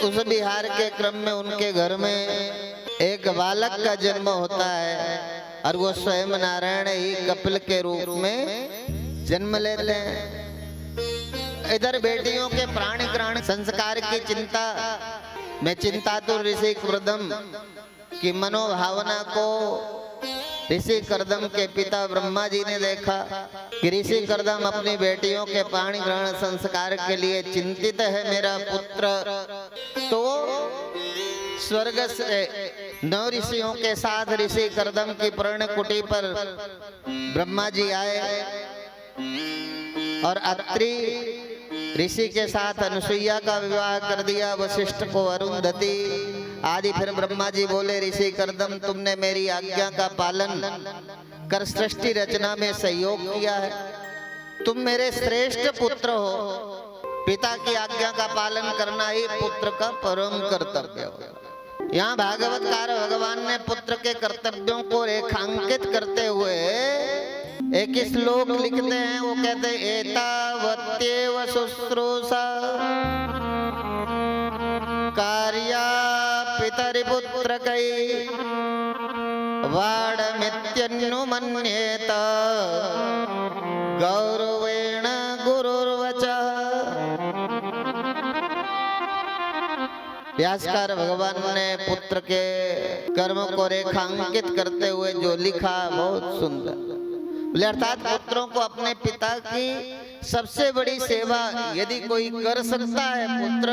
उस विहार के क्रम में उनके घर में एक बालक का जन्म होता है और वो स्वयं नारायण ही कपिल के रूप में जन्म लेते हैं। इधर बेटियों के प्राण ग्रहण संस्कार की चिंता में चिंतातुर ऋषि कर्दम की मनोभावना को ऋषि कर्दम के पिता ब्रह्मा जी ने देखा कि ऋषि कर्दम अपनी बेटियों के प्राण ग्रहण संस्कार के लिए चिंतित है, मेरा पुत्र। तो स्वर्ग से 9 ऋषियों के साथ ऋषि कर्दम की पर्ण कुटी पर ब्रह्मा जी आए और अत्रि ऋषि के साथ अनुसुईया का विवाह कर दिया, वशिष्ठ को अरुंधति आदि। फिर ब्रह्मा जी बोले, ऋषि कर्दम तुमने मेरी आज्ञा का पालन कर सृष्टि रचना में सहयोग किया है, तुम मेरे श्रेष्ठ पुत्र हो, पिता की आज्ञा का पालन करना ही पुत्र का परम कर्तव्य हो। यहाँ भागवतकार भगवान ने पुत्र के कर्तव्यों को रेखांकित करते हुए एक श्लोक लिखते हैं। वो कहते हैं, एतावत्येव शुश्रूषा कार्या पितरिपुत्रकै वाडमित्यनुमन्येत गौरवेण गुरुर्वचः। व्यासकार भगवान ने पुत्र के कर्म को रेखांकित करते हुए जो लिखा बहुत सुंदर। अर्थात पुत्रों को अपने पिता की सबसे बड़ी सेवा यदि कोई कर सकता है पुत्र,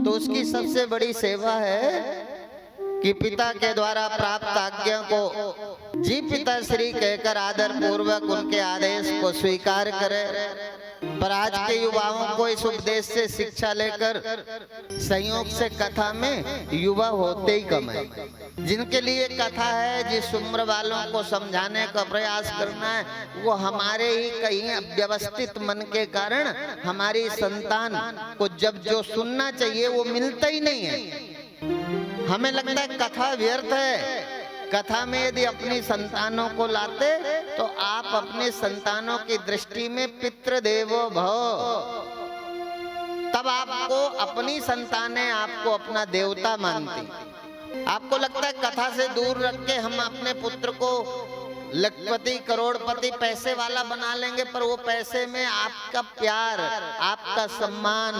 तो उसकी सबसे बड़ी सेवा है कि पिता के द्वारा प्राप्त आज्ञा को जी पिता श्री कहकर आदर पूर्वक उनके आदेश को स्वीकार करे। पर आज के युवाओं को इस उपदेश से शिक्षा लेकर संयोग से कथा में युवा होते ही कम है। जिनके लिए कथा है, जिस उम्र वालों को समझाने का प्रयास करना है, वो हमारे ही कहीं अव्यवस्थित मन के कारण हमारी संतान को जब जो सुनना चाहिए वो मिलता ही नहीं है। हमें लगता है कथा व्यर्थ है। कथा में यदि अपनी संतानों को लाते तो आप अपने संतानों की दृष्टि में पितृदेवो भव, तब आपको अपनी संतानें आपको अपना देवता मानती। आपको लगता है कथा से दूर रख के हम अपने पुत्र को लखपति करोड़पति पैसे वाला बना लेंगे, पर वो पैसे में आपका प्यार, आपका सम्मान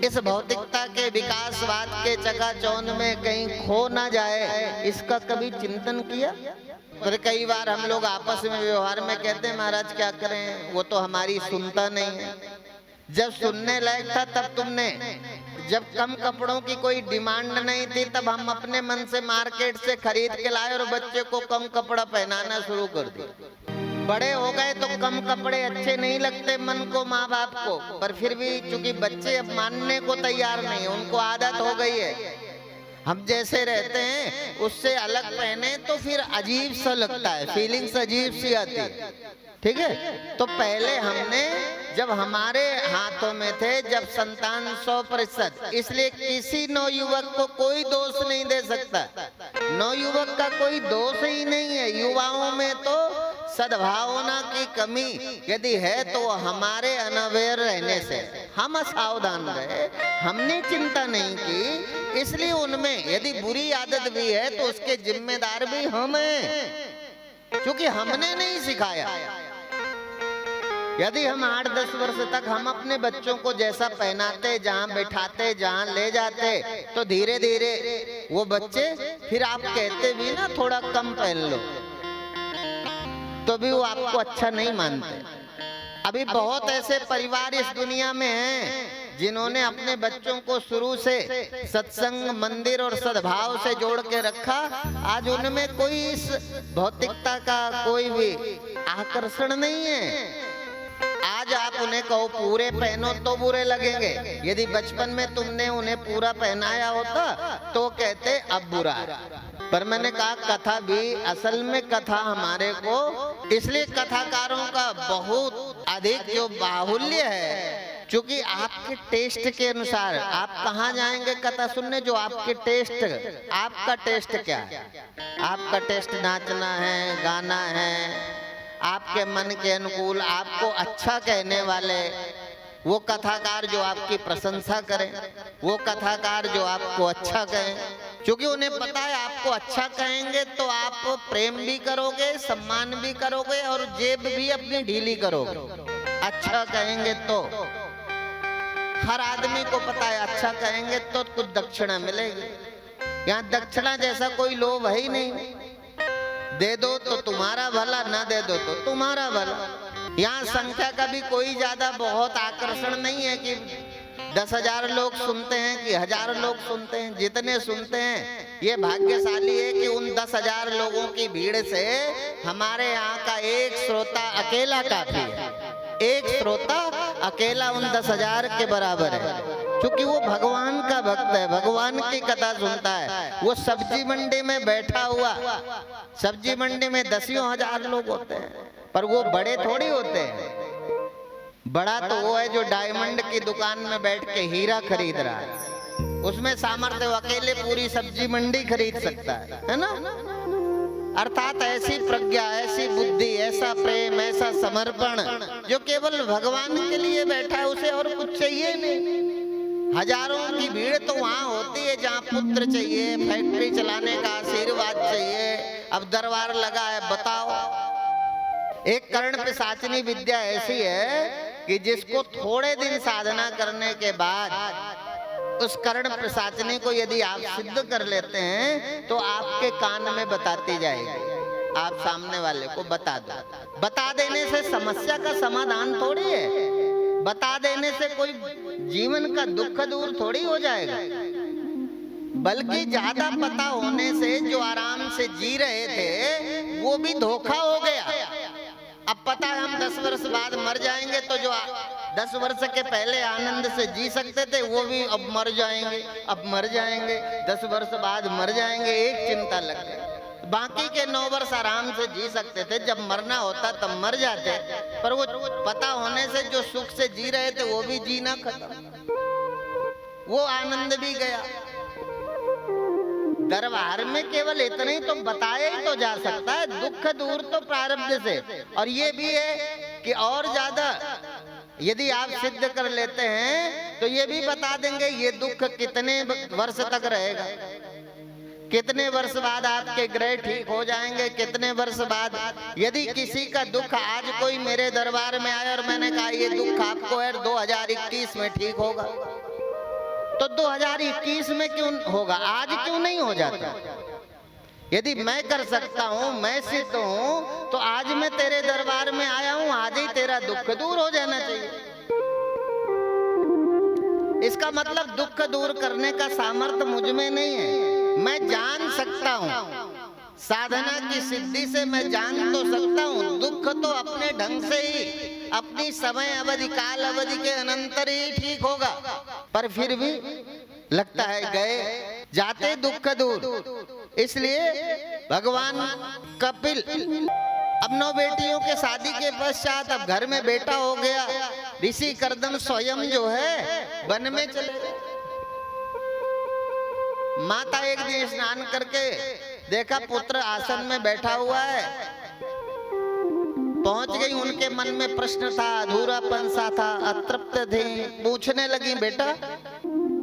इस भौतिकता के विकासवाद के चकाचौंध में कहीं खो ना जाए, इसका कभी चिंतन किया? पर कई बार हम लोग आपस में व्यवहार में कहते हैं, महाराज क्या करें, वो तो हमारी सुनता नहीं है। जब सुनने लायक था तब तुमने, जब कम कपड़ों की कोई डिमांड नहीं थी तब हम अपने मन से मार्केट से खरीद के लाए और बच्चे को कम कपड़ा पहनाना शुरू कर दिया। बड़े हो गए तो कम कपड़े अच्छे नहीं लगते मन को, माँ बाप को, पर फिर भी चूंकि बच्चे अब मानने को तैयार नहीं है, उनको आदत हो गई है। हम जैसे रहते हैं उससे अलग पहने तो फिर अजीब सा लगता है, फीलिंग्स अजीब सी आती है। ठीक है, तो पहले हमने जब हमारे हाथों में थे, जब संतान 100%, इसलिए किसी नवयुवक को कोई दोष नहीं दे सकता। नवयुवक का कोई दोष ही नहीं है। युवाओं में तो सद्भावना की कमी यदि है तो हमारे अनअवेयर रहने से, हम असावधान रहे, हमने चिंता नहीं की, इसलिए उनमें यदि बुरी आदत भी है तो उसके जिम्मेदार भी हम हैं, क्योंकि हमने नहीं सिखाया। यदि हम 8-10 वर्ष तक हम अपने बच्चों को जैसा पहनाते, जहाँ बैठाते, जहाँ ले जाते, तो धीरे धीरे वो बच्चे, फिर आप कहते भी ना थोड़ा कम पहन लो, तो भी वो आपको अच्छा नहीं मानते। अभी बहुत ऐसे परिवार इस दुनिया में हैं जिन्होंने अपने बच्चों को शुरू से सत्संग, मंदिर और सद्भाव से जोड़ के रखा। आज उनमें कोई इस भौतिकता का कोई भी आकर्षण नहीं है। आज आप उन्हें कहो पूरे पहनो तो बुरे लगेंगे। यदि बचपन में तुमने उन्हें पूरा पहनाया होता तो कहते अब बुरा। पर मैंने कहा कथा भी, असल में कथा हमारे को, इसलिए कथाकारों का बहुत अधिक जो बाहुल्य है, क्योंकि आपके टेस्ट के अनुसार आप कहाँ जाएंगे कथा सुनने, जो आपके टेस्ट, आपका टेस्ट क्या है? आपका टेस्ट नाचना है, गाना है, आपके मन के अनुकूल, आपको अच्छा कहने वाले वो कथाकार जो आपकी प्रशंसा करें, वो कथाकार जो आपको अच्छा कहें, क्योंकि उन्हें पता है आपको अच्छा कहेंगे तो आप प्रेम भी करोगे, सम्मान भी करोगे और जेब भी अपनी ढीली करोगे। अच्छा कहेंगे तो हर आदमी को पता है अच्छा कहेंगे तो कुछ दक्षिणा मिलेगी। यहाँ दक्षिणा जैसा कोई लोभ है ही नहीं। दे दो तो तुम्हारा भला, ना दे दो तो तुम्हारा भला। यहाँ संख्या का भी कोई ज्यादा बहुत आकर्षण नहीं है कि 10,000 लोग सुनते हैं कि 1000 लोग सुनते हैं। जितने सुनते हैं ये भाग्यशाली है कि उन 10,000 लोगों की भीड़ से हमारे यहाँ का एक श्रोता अकेला काफी है। एक श्रोता अकेला उन 10,000 के बराबर है, क्योंकि वो भगवान का भक्त है, भगवान की कथा सुनता है। वो सब्जी मंडी में बैठा हुआ, सब्जी मंडी में 10,000 लोग होते हैं, पर वो बड़े थोड़ी होते हैं। बड़ा तो वो है जो डायमंड की दुकान में बैठ के हीरा खरीद रहा है। उसमें सामर्थ्य अकेले पूरी सब्जी मंडी खरीद सकता है ना। अर्थात ऐसी प्रज्ञा, ऐसी बुद्धि, ऐसा प्रेम, ऐसा समर्पण जो केवल भगवान के लिए बैठा है, उसे और कुछ चाहिए नहीं। हजारों की भीड़ तो वहां होती है जहां पुत्र चाहिए, फैक्ट्री चलाने का आशीर्वाद चाहिए। अब दरबार लगा है, बताओ। एक कर्ण पिशाचिनी विद्या ऐसी है कि जिसको थोड़े दिन साधना करने के बाद उस कर्ण पिशाचिनी को यदि आप सिद्ध कर लेते हैं तो आपके कान में बताती जाएगी। आप सामने वाले को बता दो। बता देने से समस्या का समाधान थोड़ी है, बता देने से कोई जीवन का दुख दूर थोड़ी हो जाएगा, बल्कि ज्यादा पता होने से जो आराम से जी रहे थे वो भी धोखा हो गया। अब पता है हम 10 वर्ष बाद मर जाएंगे, तो जो 10 वर्ष के पहले आनंद से जी सकते थे वो भी अब मर जाएंगे, अब मर जाएंगे, 10 वर्ष बाद मर जाएंगे, एक चिंता लग गई। बाकी के 9 वर्ष आराम से जी सकते थे, जब मरना होता तब मर जाते, पर वो पता होने से जो सुख से जी रहे थे वो भी जीना खत्म, वो आनंद भी गया। दरबार में केवल इतना ही तो बताया ही तो जा सकता है, दुख दूर तो प्रारब्ध से। और ये भी है कि और ज्यादा यदि आप सिद्ध कर लेते हैं तो ये भी बता देंगे ये दुख कितने वर्ष तक रहेगा, कितने वर्ष बाद आपके ग्रह ठीक हो जाएंगे, कितने वर्ष बाद। यदि किसी का दुख आज कोई मेरे दरबार में आया और मैंने कहा ये दुख आपको है 2021 में ठीक होगा, तो 2021 में क्यों होगा, आज क्यों नहीं हो जाता? यदि मैं कर सकता हूं, मैं सिद्ध हूं, तो आज मैं तेरे दरबार में आया हूं, आज ही तेरा दुख दूर हो जाना चाहिए। इसका मतलब दुख दूर करने का सामर्थ्य मुझ में नहीं है। मैं जान सकता हूं, साधना की सिद्धि से मैं जान तो सकता हूं, दुख तो अपने ढंग से ही अपनी समय अवधि, काल अवधि के अनंतर ही ठीक होगा। पर फिर भी लगता है गए जाते दुख दूर। इसलिए भगवान कपिल अब 9 बेटियों के शादी के पश्चात अब घर में बेटा हो गया। ऋषि कर्दम स्वयं जो है वन में चले गए। माता एक दिन स्नान करके देखा पुत्र आसन में बैठा हुआ है, पहुंच गई। उनके मन में प्रश्न था, अधूरापन सा था, अतृप्त थे। पूछने लगी बेटा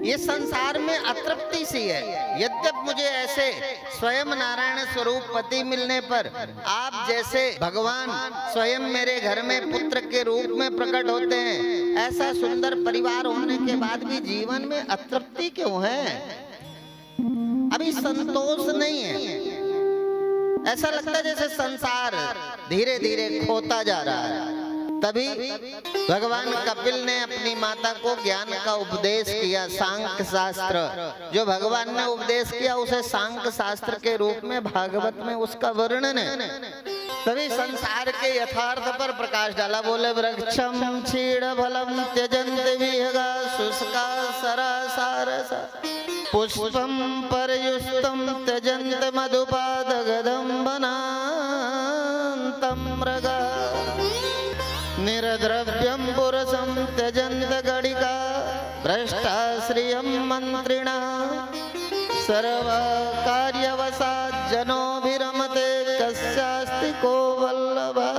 ये संसार में अतृप्ति सी है, यद्यप मुझे ऐसे स्वयं नारायण स्वरूप पति मिलने पर आप जैसे भगवान स्वयं मेरे घर में पुत्र के रूप में प्रकट होते हैं, ऐसा सुंदर परिवार होने के बाद भी जीवन में अतृप्ति क्यों है? अभी संतोष नहीं है। ऐसा लगता है जैसे संसार धीरे धीरे खोता जा रहा है। तभी भगवान कपिल ने अपनी माता को ज्ञान का उपदेश किया, सांख्य शास्त्र। जो भगवान ने उपदेश किया उसे सांख्य शास्त्र के रूप में भागवत में उसका वर्णन है। तभी संसार के यथार्थ पर प्रकाश डाला। बोले वृक्षम क्षीण फलम त्यजन्ति विहगा शुष्का सरासारसा पुष्पम परयुष्टम त्यजन्ति मधुपादगदं वनान्तं मृगा निरद्रव्यं पुरुषं त्यजन्ति गणिका भ्रष्टा श्रियं मंत्रिणः सर्वकार्यवशात् जनोभिरमते कस्यास्ति को वल्लभः।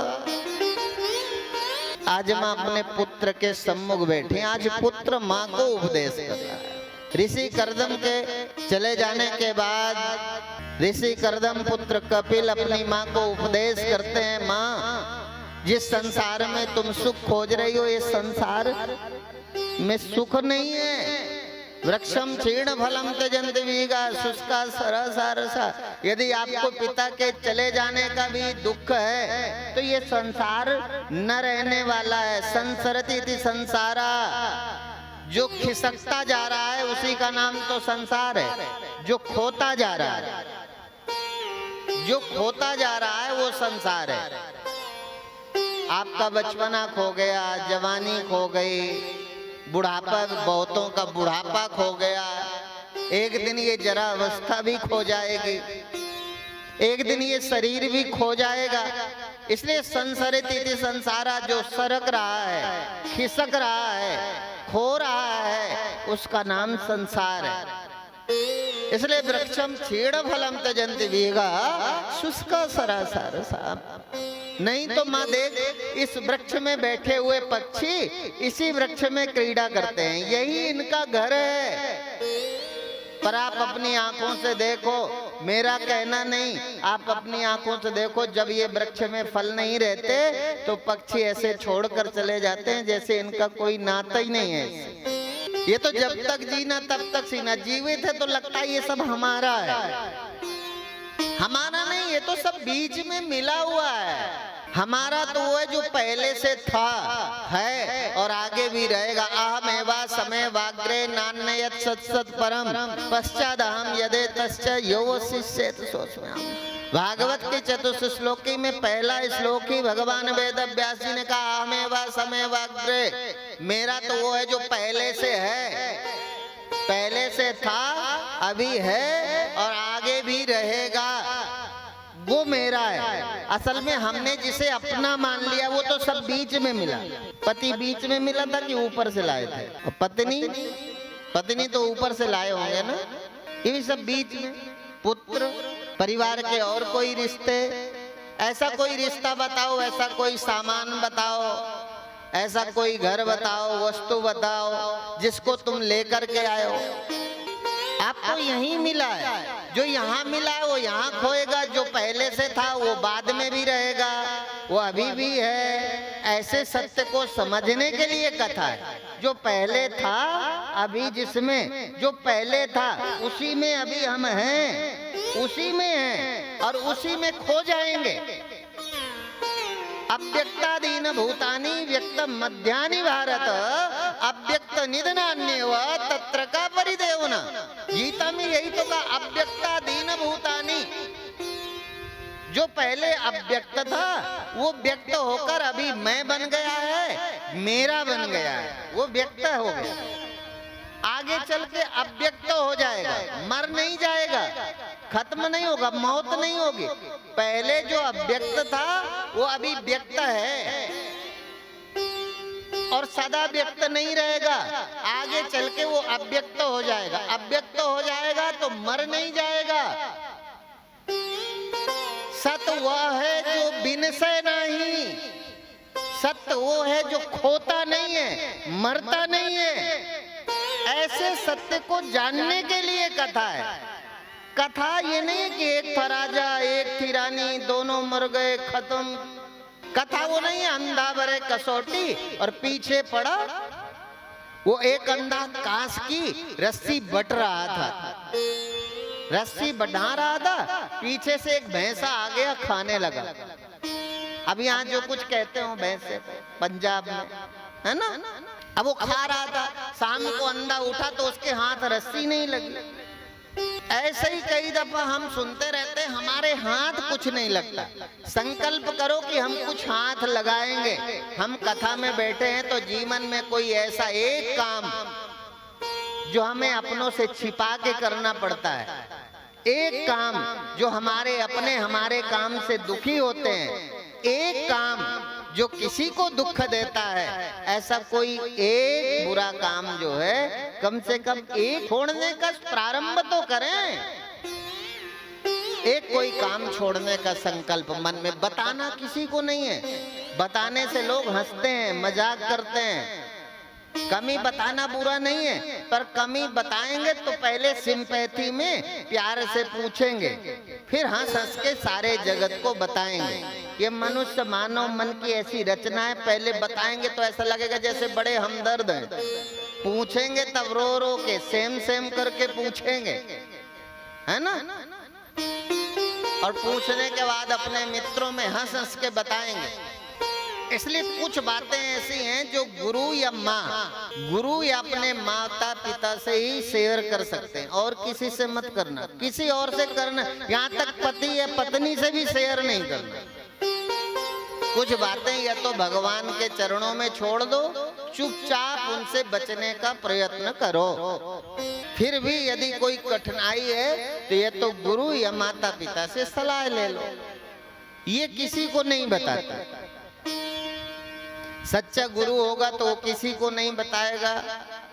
आज आज माँ अपने पुत्र के सम्मुख बैठी, आज पुत्र माँ को उपदेश कर रहा है। ऋषि कर्दम के चले जाने के बाद ऋषि कर्दम पुत्र कपिल अपनी माँ को उपदेश करते हैं, माँ जिस संसार में तुम सुख खोज रही हो, ये संसार में सुख नहीं है। वृक्षम क्षीण फलम त्यजन्ति विगा शुष्का सरसा। यदि आपको पिता के चले जाने का भी दुख है तो ये संसार न रहने वाला है। संसरति इति संसारा, जो खिसकता जा रहा है उसी का नाम तो संसार है। जो खोता जा रहा है, जो खोता जा रहा है वो संसार है। आपका बचपना खो गया, जवानी खो गई, बुढ़ापा, बहुतों का बुढ़ापा खो गया, एक दिन ये जरा अवस्था भी खो जाएगी, एक दिन ये शरीर भी खो जाएगा। इसलिए संसरित संसारा, जो सरक रहा है, खिसक रहा है, खो रहा है, उसका नाम संसार है। इसलिए वृक्षम क्षीण फलम त्यजन्ति विगा शुष्का सरासार। नहीं तो माँ देख, इस वृक्ष में बैठे हुए पक्षी इसी वृक्ष में क्रीड़ा करते हैं, यही इनका घर है। पर आप अपनी आंखों से देखो, मेरा कहना नहीं, आप अपनी आंखों से देखो, जब ये वृक्ष में फल नहीं रहते तो पक्षी ऐसे छोड़कर चले जाते हैं जैसे इनका कोई नाता ही नहीं है। ये तो जब तक जीना तब तक सीना, जीवित है तो लगता है ये सब हमारा है। हमारा नहीं, ये तो सब बीच में मिला हुआ है। हमारा तो वो है जो पहले से था, है और आगे भी रहेगा। अहमेवा समय वाग्रे नान्यत सत्सत परम पश्चाद अहम यदे तश्च यो शिष्येत सोचम्याम। भागवत के चतुर्थ श्लोकी में पहला श्लोक ही भगवान वेद व्यास जी ने कहा, अहमेवा समय वाग्रे, मेरा तो वो है जो पहले से है, पहले से था, अभी है और आगे भी रहेगा, वो मेरा है। असल में हमने जिसे अपना मान लिया वो तो सब बीच में मिला। पति बीच में मिला था कि ऊपर से लाए थे, और पत्नी तो ऊपर से लाए होंगे ना, ये भी सब बीच में। पुत्र, परिवार के और कोई रिश्ते, ऐसा कोई रिश्ता बताओ, ऐसा कोई सामान बताओ, ऐसा कोई घर बताओ, वस्तु बताओ जिसको तुम लेकर के आए हो। आपको यहीं मिला है, जो यहाँ मिला है वो यहाँ खोएगा, जो पहले से था वो बाद में भी रहेगा, वो अभी भी है। ऐसे सत्य को समझने के लिए कथा है। जो पहले था, अभी जिसमें जो पहले था उसी में अभी हम हैं, उसी में हैं और उसी में खो जाएंगे। अव्यक्तादीन भूतानि व्यक्त मध्यानि भारत अव्यक्त निधनान्यव तत्र का परिदेवना। गीता में यही तो कहा, अव्यक्तादीन भूतानि। जो पहले अव्यक्त था वो व्यक्त होकर अभी मैं बन गया है, मेरा बन गया है, वो व्यक्त हो गया। आगे चल के अव्यक्त हो जाएगा, मर नहीं जाएगा, खत्म नहीं होगा, मौत नहीं होगी। पहले जो अव्यक्त था वो अभी व्यक्त है और सदा व्यक्त नहीं रहेगा। आगे चल के वो अव्यक्त हो जाएगा। अव्यक्त हो जाएगा तो मर नहीं जाएगा। सत वह है जो बिनसे नहीं, सत्य वो है जो खोता नहीं है, मरता नहीं है। ऐसे सत्य को जानने के लिए कथा है। कथा ये नहीं है कि एक था राजा, एक थी रानी, दोनों मर गए, खत्म। कथा वो नहीं है अंधा भरे कसौटी और पीछे पड़ा वो एक अंधा कांस की रस्सी बट रहा था, रस्सी बढ़ा रहा था, पीछे से एक भैंसा आ गया, खाने लगा। अब यहाँ जो कुछ कहते हो भैंसे पंजाब में, है ना, अब वो खा रहा था। शाम को अंधा उठा तो उसके हाथ रस्सी नहीं लगी। ऐसे ही कई दफा हम सुनते रहते, हमारे हाथ कुछ नहीं लगता। संकल्प करो कि हम कुछ हाथ लगाएंगे। हम कथा में बैठे हैं तो जीवन में कोई ऐसा एक काम जो हमें अपनों से छिपा के करना पड़ता है, एक काम जो हमारे अपने हमारे काम से दुखी होते हैं, एक काम जो किसी को दुख देता है, ऐसा कोई एक बुरा काम जो है कम से कम एक छोड़ने का प्रारंभ तो करें। एक कोई काम छोड़ने का संकल्प मन में, बताना किसी को नहीं है। बताने से लोग हंसते हैं, मजाक करते हैं। कमी बताना बुरा नहीं है, पर कमी बताएंगे तो पहले सिंपैथी में प्यार से पूछेंगे, फिर हंस हंस के सारे जगत को बताएंगे। ये मनुष्य मानव मन की ऐसी रचना है, पहले बताएंगे तो ऐसा लगेगा जैसे बड़े हमदर्द हैं, पूछेंगे तब रो रो के सेम सेम करके पूछेंगे, है ना। और पूछने के बाद अपने मित्रों में हंस हंस के बताएंगे। इसलिए कुछ बातें ऐसी हैं जो गुरु या अपने माता पिता से ही शेयर कर सकते हैं, और किसी से मत करना, किसी और से करना, यहाँ तक पति या पत्नी से भी शेयर नहीं करना। कुछ बातें या तो भगवान के चरणों में छोड़ दो, चुपचाप उनसे बचने का प्रयत्न करो। फिर भी यदि कोई कठिनाई है तो ये तो गुरु या माता पिता से सलाह ले लो। ये किसी को नहीं बताता। सच्चा गुरु होगा तो वो किसी को नहीं बताएगा,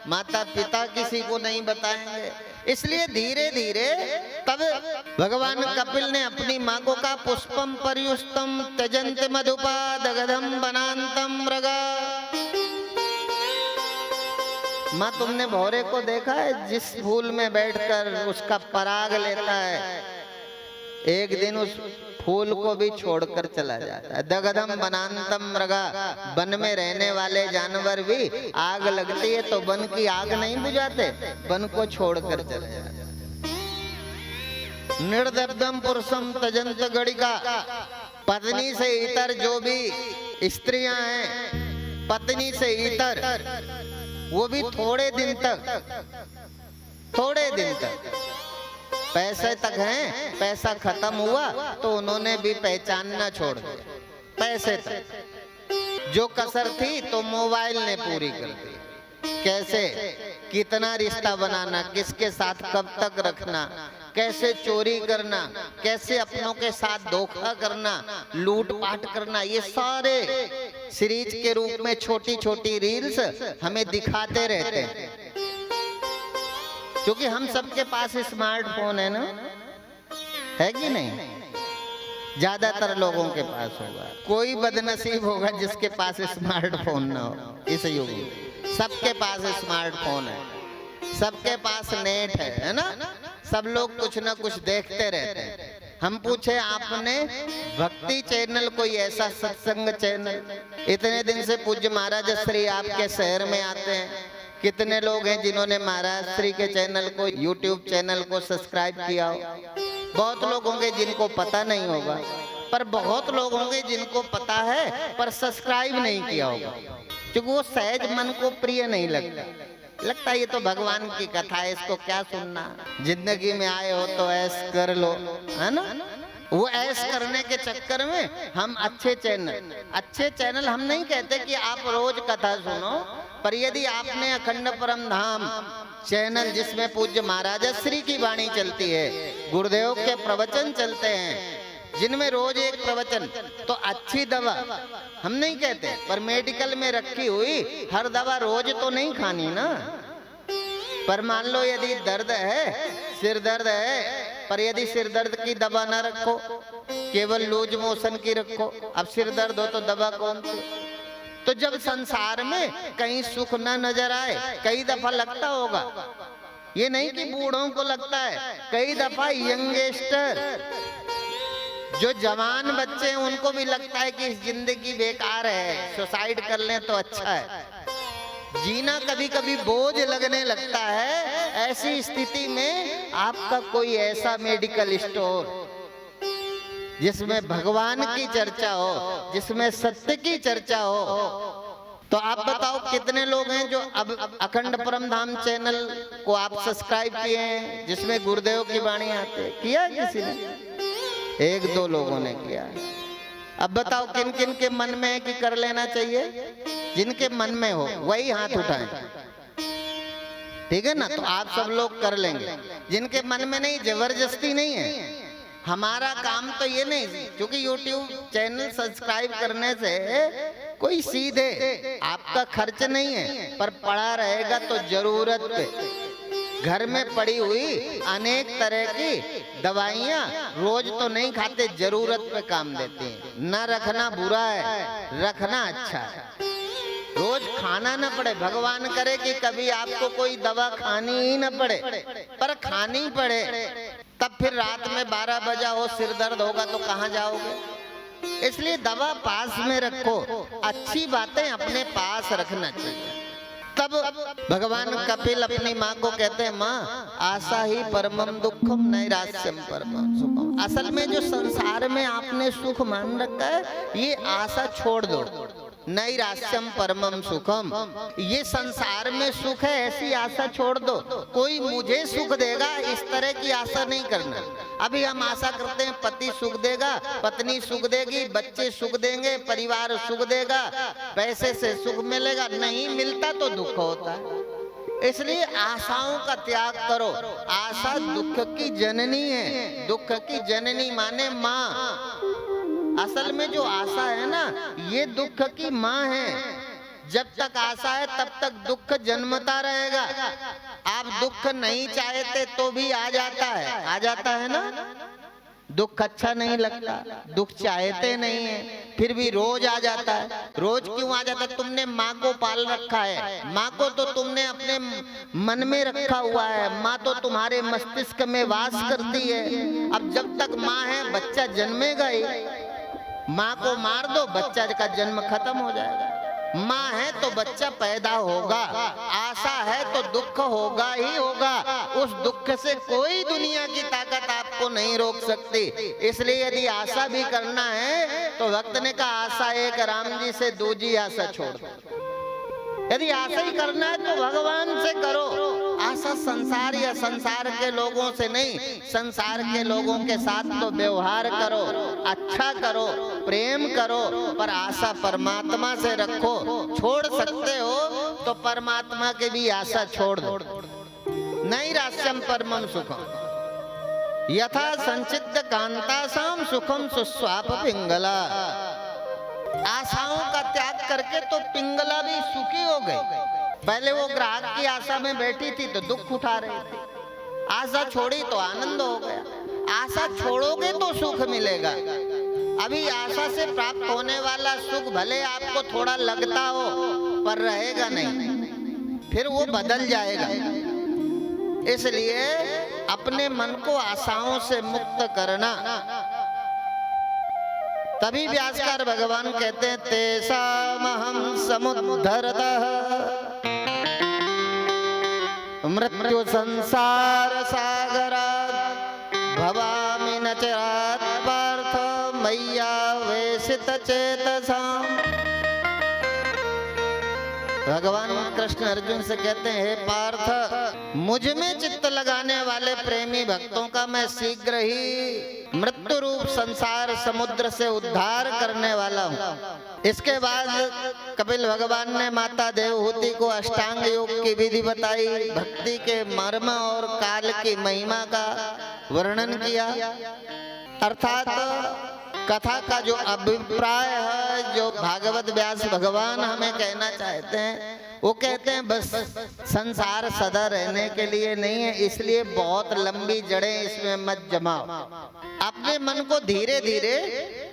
माता पिता किसी को नहीं बताएंगे। इसलिए धीरे धीरे तब भगवान कपिल ने अपनी माँ को कहा, पुष्पम पर्युष्टम त्यजंत मधुपा दगधम वनांतम मृगा। माँ, तुमने भौरे को देखा है जिस फूल में बैठकर उसका पराग लेता है, एक दिन उस फूल को भी छोड़कर चला जाता है। दगधम वनांतम मृगा, वन में रहने वाले जानवर भी आग लगती है तो वन की आग नहीं बुझाते, वन को छोड़कर चले जाते। निर्दब्धम पुरुषम त्यजंत गणिका, पत्नी से इतर जो भी स्त्रियां हैं, पत्नी से इतर, वो भी थोड़े दिन तक पैसे तक हैं, पैसा खत्म हुआ तो उन्होंने भी पहचानना छोड़ दिया। पैसे तक जो कसर थी तो मोबाइल ने पूरी कर दी। कैसे, कितना रिश्ता बनाना, किसके साथ कब तक रखना, कैसे चोरी करना, कैसे अपनों के साथ धोखा करना, लूटपाट करना, ये सारे सीरीज के रूप में छोटी छोटी रील्स हमें दिखाते रहते हैं। क्योंकि हम सबके पास स्मार्टफोन है ना, है कि नहीं? ज्यादातर लोगों के पास होगा। कोई बदनसीब होगा जिसके पास स्मार्टफोन ना हो। इस युग में सबके पास स्मार्टफोन है, सबके पास नेट है ना। सब लोग कुछ ना कुछ देखते रहते हैं। हम पूछे, आपने भक्ति चैनल, कोई ऐसा सत्संग चैनल, इतने दिन से पूज्य महाराज श्री आपके शहर में आते हैं, कितने लोग हैं जिन्होंने महाराज श्री के चैनल को, यूट्यूब चैनल को सब्सक्राइब किया हो? बहुत लोग होंगे जिनको पता नहीं होगा, पर बहुत लोग होंगे जिनको पता है पर सब्सक्राइब नहीं किया होगा, क्योंकि वो सहज मन को प्रिय नहीं लगता ये तो भगवान की कथा है, इसको क्या सुनना, जिंदगी में आए हो तो ऐश कर लो, है ना। वो ऐश करने के चक्कर में हम अच्छे चैनल हम नहीं कहते कि आप रोज कथा सुनो, पर यदि आपने अखंड परम धाम चैनल, जिसमें पूज्य महाराज श्री की वाणी चलती है, गुरुदेव के प्रवचन चलते हैं, जिनमें रोज एक प्रवचन, तो अच्छी दवा हम नहीं कहते, पर मेडिकल में रखी हुई हर दवा रोज तो नहीं खानी ना। पर मान लो यदि दर्द है, सिर दर्द है, पर यदि सिर दर्द की दवा ना रखो, केवल लूज मोशन की रखो, अब सिर दर्द हो तो दवा कौन सी? तो जब संसार में कहीं सुख न नजर आए, कई दफा लगता होगा, ये नहीं कि बूढ़ों को लगता है, कई दफा यंगस्टर जो जवान बच्चे हैं उनको भी लगता है कि जिंदगी बेकार है, सुसाइड कर लें तो अच्छा है। जीना कभी कभी बोझ लगने लगता है। ऐसी स्थिति में आपका कोई ऐसा मेडिकल स्टोर जिसमें भगवान की चर्चा हो, जिसमें सत्य की चर्चा हो, तो आप बताओ कितने लोग हैं जो अब अखंड परम धाम चैनल को आप सब्सक्राइब किए हैं, जिसमें गुरुदेव की वाणी आते? किया किसी ने? एक दो लोगों ने किया। अब बताओ किन किन के मन में है कि कर लेना चाहिए? जिनके मन में हो वही हाथ उठाएं, ठीक है ना। तो आप सब लोग कर लेंगे, जिनके मन में नहीं, जबरदस्ती नहीं है। हमारा काम तो ये नहीं, क्योंकि YouTube चैनल सब्सक्राइब करने से कोई सीधे आपका खर्च नहीं है, पर पड़ा रहेगा तो जरूरत पे, घर में पड़ी हुई अनेक तरह की दवाइयाँ रोज तो नहीं खाते, जरूरत पे काम देती हैं। न रखना बुरा है, रखना अच्छा है। रोज खाना न पड़े, भगवान करे कि कभी आपको कोई दवा खानी ही न पड़े, पर खानी पड़े तब फिर रात में 12 बजा हो, सिर दर्द होगा तो कहाँ जाओगे? इसलिए दवा पास में रखो, अच्छी बातें अपने पास रखना चाहिए। तब भगवान कपिल अपनी माँ को कहते हैं, माँ आशा ही परमम दुखम नैराश्यम परमम सुखम। असल में जो संसार में आपने सुख मान रखा है, ये आशा छोड़ दो। नैराश्यम परमम सुखम, ये संसार में सुख है ऐसी आशा छोड़ दो। कोई मुझे सुख देगा इस तरह की आशा नहीं करना। अभी हम आशा करते हैं पति सुख देगा, पत्नी सुख देगी, बच्चे सुख देंगे, परिवार सुख देगा, पैसे से सुख मिलेगा। नहीं मिलता तो दुख होता है। इसलिए आशाओं का त्याग करो। आशा दुख की जननी है। दुख की जननी माने माँ। असल में जो आशा है ना, ये दुख की माँ है। जब तक आशा है तब तक दुख जन्मता रहेगा। आप दुख नहीं चाहते तो भी आ जाता है, आ जाता है ना। दुख अच्छा नहीं लगता, दुख चाहते नहीं है, फिर भी रोज आ जाता है। रोज क्यों आ जाता है? तुमने माँ को पाल रखा है, माँ को तो तुमने अपने मन में रखा हुआ है, माँ तो तुम्हारे मस्तिष्क में वास करती है। अब जब तक माँ है बच्चा जन्मेगा ही। माँ को मार दो, बच्चा का जन्म खत्म हो जाएगा। माँ है तो बच्चा पैदा होगा। आशा है तो दुख होगा ही होगा। उस दुख से कोई दुनिया की ताकत आपको नहीं रोक सकती। इसलिए यदि आशा भी करना है तो भक्त ने कहा, आशा एक राम जी से, दूजी आशा छोड़ दो। यदि आशा ही करना है तो भगवान से करो। आशा संसार या संसार के लोगों से नहीं, संसार के लोगों के साथ तो व्यवहार करो, अच्छा करो, प्रेम करो, पर आशा परमात्मा से रखो। छोड़ सकते हो तो परमात्मा की भी आशा छोड़ दो। नैराश्यम परमम सुखम यथा संचित कांतासाम सुखम सुस्वाप पिंगला। आशाओं का त्याग करके तो पिंगला भी सुखी हो गई। पहले वो ग्राहक की आशा में बैठी थी तो दुख उठा रही थी, आशा छोड़ी तो आनंद हो गया। आशा छोड़ोगे तो सुख मिलेगा। अभी आशा से प्राप्त होने वाला सुख भले आपको थोड़ा लगता हो पर रहेगा नहीं, फिर वो बदल जाएगा। इसलिए अपने मन को आशाओं से मुक्त करना। तभी व्यासकार भगवान कहते हैं, तेषामहं समुद्धरतः मृत्यु संसार सागरात् भवामि न चिरात् पार्थ मय्यावेशित चेतसाम्। भगवान कृष्ण अर्जुन से कहते हैं, हे पार्थ, मुझ में चित्त लगाने वाले प्रेमी भक्तों का मैं शीघ्र ही मृत्यु रूप संसार समुद्र से उद्धार करने वाला हूँ। इसके बाद कपिल भगवान ने माता देवहूति को अष्टांग योग की विधि बताई, भक्ति के मर्म और काल की महिमा का वर्णन किया। अर्थात कथा का जो अभिप्राय है, जो भागवत व्यास भगवान हमें कहना चाहते हैं, वो कहते हैं बस संसार सदा रहने के लिए नहीं है, इसलिए बहुत लंबी जड़ें इसमें मत जमाओ। अपने मन को धीरे धीरे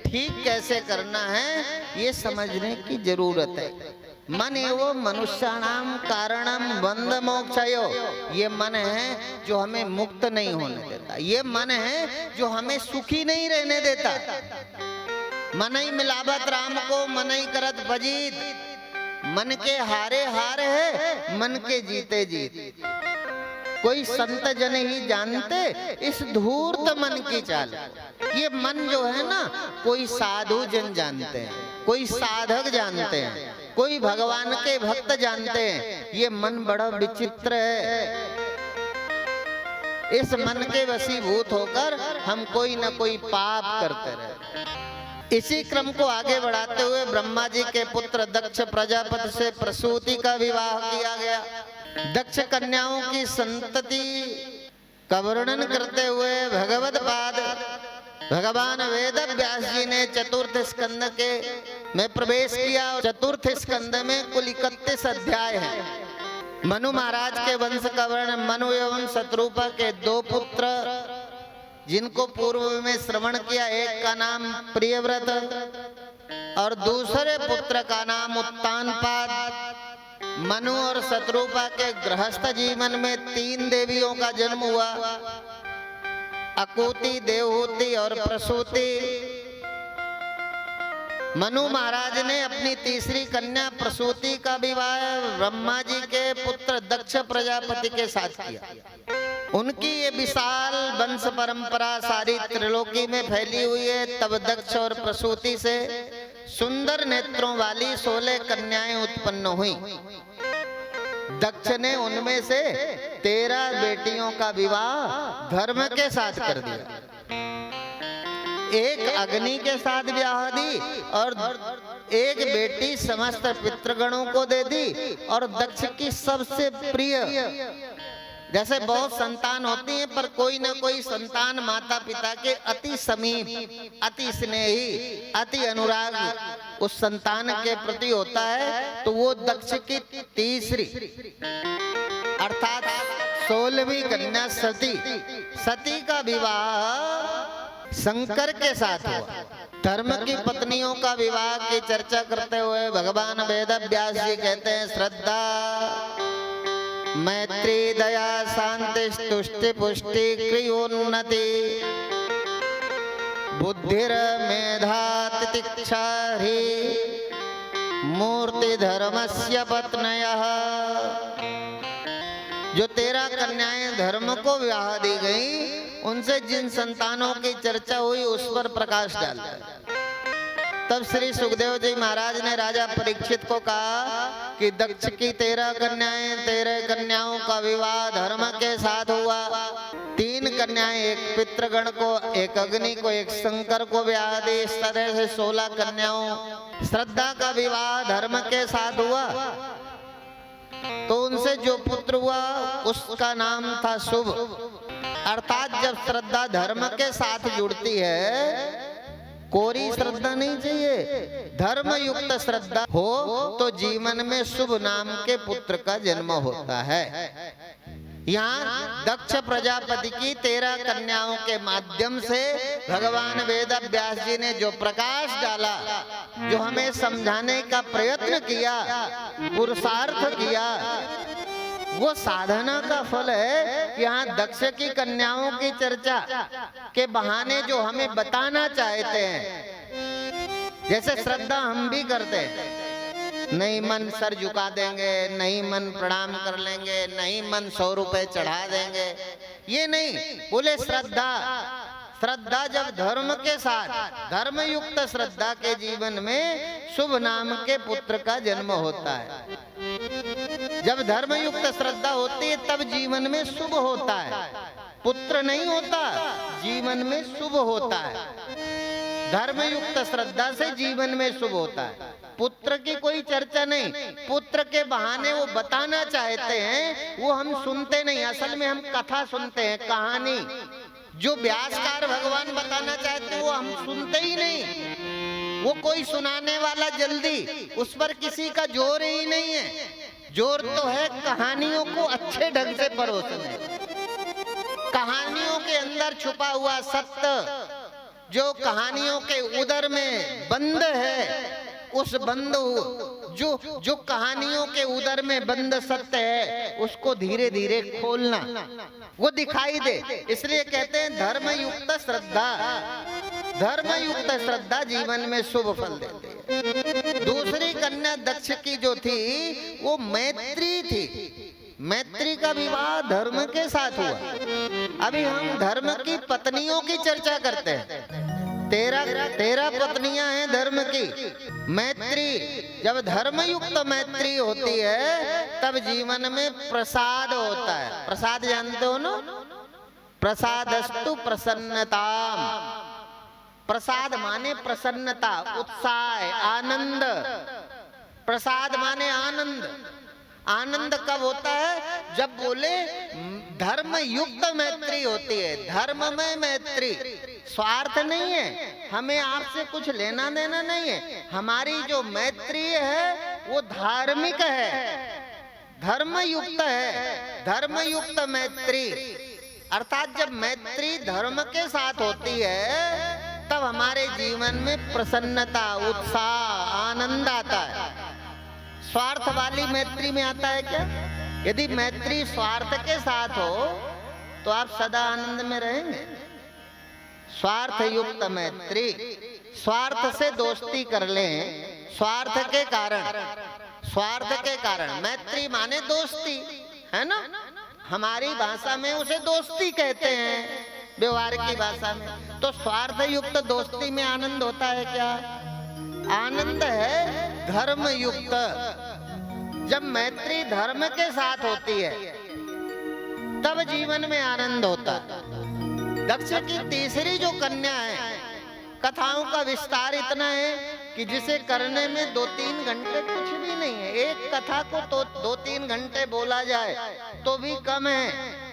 ठीक कैसे करना है ये समझने की जरूरत है। मन एवं मनुष्याणाम कारणम बंध मोक्षयो। ये मन है जो हमें मुक्त नहीं होने देता, ये मन है जो हमें सुखी नहीं रहने देता। मन ही मिलावत राम को, मन ही करत भजीत। मन के हारे हार है, मन के जीते जीत। कोई संत जन ही जानते इस धूर्त मन की चाल। ये मन जो है ना, कोई साधु जन जानते हैं, कोई साधक जानते हैं, कोई भगवान के भक्त जानते हैं। ये मन बड़ा विचित्र है। इस मन के वशीभूत होकर हम कोई न कोई पाप करते रहे। इसी क्रम को आगे बढ़ाते हुए ब्रह्मा जी के पुत्र दक्ष प्रजापति से प्रसूति का विवाह किया गया। दक्ष कन्याओं की संतति का वर्णन करते हुए भगवद पाद भगवान वेद व्यास जी ने चतुर्थ स्कंद के में प्रवेश किया। चतुर्थ स्कंद में कुल 31 अध्याय हैं। मनु महाराज के वंश का वर्णन, मनु एवं शत्रुपा के दो पुत्र जिनको पूर्व में श्रवण किया, एक का नाम प्रियव्रत और दूसरे पुत्र का नाम उत्तानपाद। मनु और शत्रुपा के गृहस्थ जीवन में 3 देवियों का जन्म हुआ, अकूति, देवहूति और प्रसूति। मनु महाराज ने अपनी तीसरी कन्या प्रसूति का विवाह ब्रह्मा जी के पुत्र दक्ष प्रजापति के साथ किया। उनकी ये विशाल वंश परंपरा सारी त्रिलोकी में फैली हुई है। तब दक्ष और प्रसूति से सुंदर नेत्रों वाली 16 कन्याएं उत्पन्न हुई। दक्ष ने उनमें से 13 बेटियों का विवाह धर्म के साथ कर दिया, एक अग्नि के साथ ब्याह दी और एक बेटी समस्त पितृगणों को दे दी। और दक्ष की सबसे प्रिय, जैसे बहुत संतान होती है पर कोई ना कोई संतान माता पिता के अति समीप, अति स्नेही, अति अनुराग उस संतान के प्रति होता है, तो वो दक्ष की तीसरी अर्थात 16वीं कन्या सती का विवाह शंकर के साथ हुआ। धर्म की पत्नियों का विवाह की चर्चा करते हुए भगवान वेद व्यास जी कहते हैं, श्रद्धा, मैत्री, दया, शांति, तुष्टि, पुष्टि, क्रियोन्नति, बुद्धिर, मेधा, तितिक्षा, मूर्ति धर्मस्य पत्नयः। जो 13 कन्याएं धर्म को विवाह दी गई, उनसे जिन संतानों की चर्चा हुई उस पर प्रकाश डालता है। तब श्री सुखदेव जी महाराज ने राजा परीक्षित को कहा कि दक्ष की 13 कन्याएं, 13 कन्याओं का विवाह धर्म के साथ हुआ। 3 कन्याएं, एक पितृगण को, एक अग्नि को, एक शंकर को ब्याह दी। इस तरह से 16 कन्याओं श्रद्धा का विवाह धर्म के साथ हुआ। तो उनसे जो पुत्र हुआ उसका नाम था शुभ। अर्थात जब श्रद्धा धर्म के साथ जुड़ती है, कोरी श्रद्धा नहीं चाहिए, धर्म युक्त श्रद्धा हो तो जीवन में शुभ नाम के पुत्र का जन्म होता है। यहाँ दक्ष प्रजापति की 13 कन्याओं के माध्यम से भगवान वेद व्यास जी ने जो प्रकाश डाला, जो हमें समझाने का प्रयत्न किया, पुरुषार्थ किया, वो साधना का फल है कि यहाँ दक्ष की कन्याओं की चर्चा के बहाने जो हमें बताना चाहते हैं, जैसे श्रद्धा हम भी करते हैं, नहीं मन सर झुका देंगे, नहीं मन प्रणाम कर लेंगे, नहीं मन 100 रुपए चढ़ा देंगे, ये नहीं। बोले श्रद्धा जब धर्म के साथ, धर्म युक्त श्रद्धा के जीवन में शुभ नाम के पुत्र का जन्म होता है। जब धर्म युक्त श्रद्धा होती है तब जीवन में शुभ होता है, पुत्र नहीं होता, जीवन में शुभ होता है। धर्म युक्त श्रद्धा से जीवन में शुभ होता है। पुत्र की कोई चर्चा नहीं, पुत्र के बहाने वो बताना चाहते हैं, वो हम सुनते नहीं, असल में हम कथा सुनते हैं, कहानी। जो व्यासकार भगवान बताना चाहते हैं वो हम सुनते ही नहीं। वो कोई सुनाने वाला जल्दी, उस पर किसी का जोर ही नहीं है। जोर तो है कहानियों को अच्छे ढंग से परोसने, कहानियों के अंदर छुपा हुआ सत्य जो कहानियों के उदर में बंद है, उस बंद जो कहानियों के उदर में बंद सत्य है, उसको धीरे धीरे खोलना, वो दिखाई दे। इसलिए कहते हैं धर्म युक्त श्रद्धा, धर्म युक्त श्रद्धा जीवन में शुभ फल देती है। दूसरी कन्या दक्ष की जो थी वो मैत्री थी। मैत्री का विवाह धर्म के साथ हुआ। अभी हम धर्म की पत्नियों की चर्चा करते हैं। 13 पत्नियां हैं धर्म की। मैत्री, जब धर्म युक्त मैत्री होती है तब जीवन में प्रसाद होता है। प्रसाद जानते हो ना? प्रसादस्तु प्रसन्नता। प्रसाद माने प्रसन्नता, उत्साह, आनंद। प्रसाद माने आनंद। आनंद कब होता है? जब बोले धर्म युक्त मैत्री होती है। धर्म में मैत्री, स्वार्थ नहीं है, हमें आपसे कुछ लेना देना नहीं है। हमारी जो मैत्री है वो धार्मिक है। धर्मयुक्त है, धर्मयुक्त मैत्री। अर्थात जब मैत्री धर्म के साथ होती है तब हमारे जीवन में प्रसन्नता, उत्साह, आनंद आता है। स्वार्थ वाली मैत्री में आता है क्या? यदि मैत्री स्वार्थ के साथ हो तो आप सदा आनंद में रहेंगे। स्वार्थ युक्त मैत्री, स्वार्थ से दोस्ती कर लें, स्वार्थ के कारण, स्वार्थ के कारण। मैत्री माने दोस्ती, है ना? हमारी भाषा में उसे दोस्ती कहते हैं, व्यवहार की भाषा में। तो स्वार्थ युक्त दोस्ती में आनंद होता है क्या? आनंद है धर्म युक्त। जब मैत्री धर्म के साथ होती है तब जीवन में आनंद होता है। दक्ष की तीसरी जो कन्या है, कथाओं का विस्तार इतना है कि जिसे करने में 2-3 घंटे कुछ भी नहीं है। एक कथा को तो 2-3 घंटे बोला जाए तो भी कम है।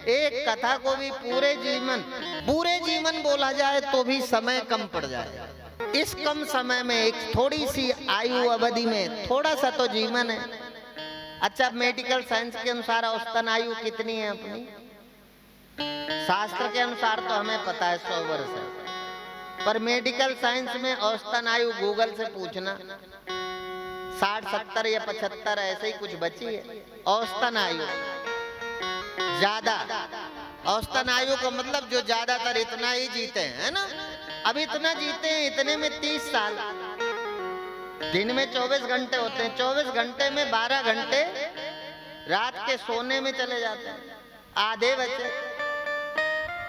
एक कथा को भी पूरे जीवन बोला जाए तो भी समय कम पड़ जाए। इस कम समय में, एक थोड़ी सी आयु अवधि में थोड़ा सा तो जीवन है। अच्छा, मेडिकल साइंस के अनुसार औसतन आयु कितनी है अपनी? शास्त्र के अनुसार तो हमें पता है 100 वर्ष है, पर मेडिकल साइंस में औसतन आयु गूगल से पूछना, 60, 70 या 75 ऐसे ही कुछ बची है औसतन आयु। ज्यादा औसतन आयु का मतलब जो ज्यादातर इतना ही जीते हैं, है ना? अब इतना जीते हैं, इतने में 30 साल। दिन में 24 घंटे होते हैं, 24 घंटे में 12 घंटे रात के सोने में चले जाते हैं, आधे बचे।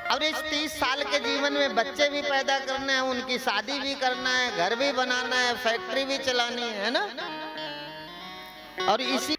और इस 30 साल के जीवन में बच्चे भी पैदा करने हैं, उनकी शादी भी करना है, घर भी बनाना है, फैक्ट्री भी चलानी है ना? और इसी